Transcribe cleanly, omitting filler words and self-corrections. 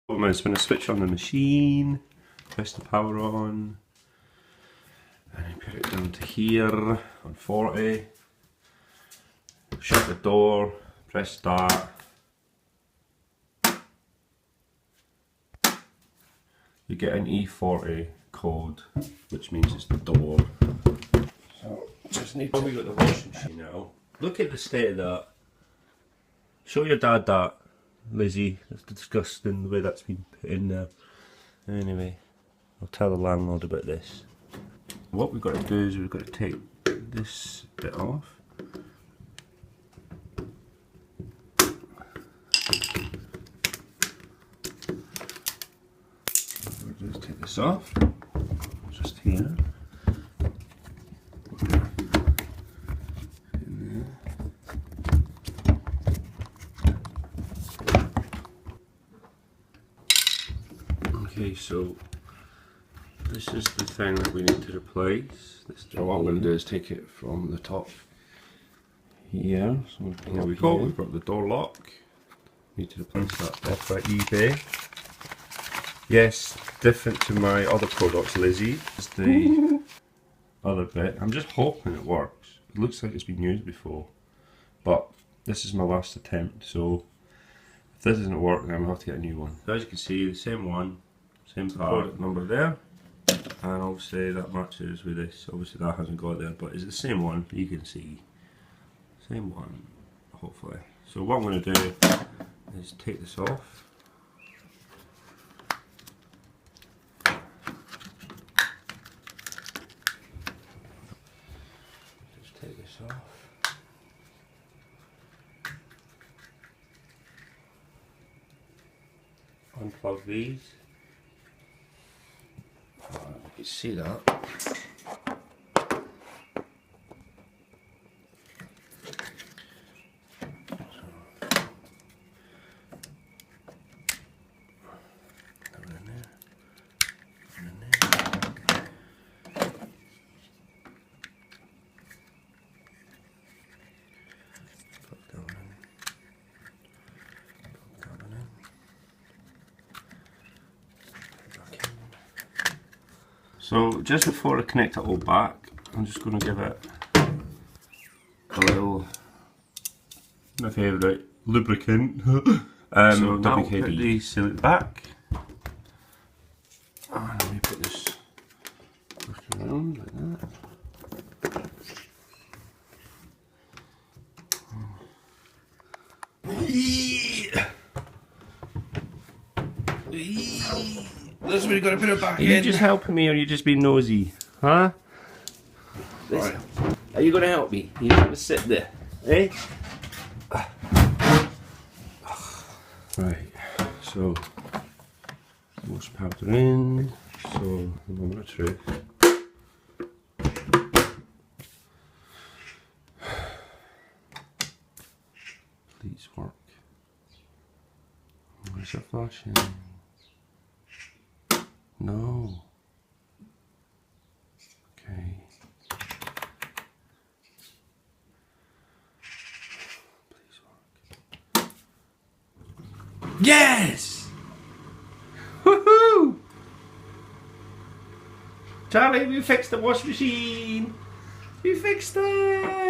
When I switch on the machine, press the power on, and I put it down to here on 40, shut the door, press start. You get an E40 code, which means it's the door. So just need to. We got the washing machine now. Look at the state of that. Show your dad that, Lizzie. That's disgusting the way that's been put in there. Anyway, I'll tell the landlord about this. What we've got to do is we've got to take this bit off. We'll just take this off, just here. Okay, so this is the thing that we need to replace. So what I'm going to do is take it from the top here. So here we go. We've got the door lock. Need to replace that off at eBay. Yes, different to my other products, Lizzie. It's the other bit. I'm just hoping it works. It looks like it's been used before, but this is my last attempt. So if this doesn't work, then I'll have to get a new one. So as you can see, the same one. Same part number there, and obviously that matches with this. Obviously that hasn't got there, but it's the same one. You can see, same one, hopefully. So what I'm going to do is take this off. Just take this off. Unplug these. You can see that. So just before I connect it all back, I'm just going to give it a little, my favourite, lubricant. So that'll put the sealant back. And let me put this around like that. That's where you got to put it back in. Are you just helping me or are you just being nosy? Huh? Right. Are you going to help me? You're going to sit there. Eh? Right. So, wash powder in. So, the moment of truth. Please work. Where's the flashing? No. Okay. Please work. Yes! Woohoo! Charlie, we fixed the wash machine. We fixed it.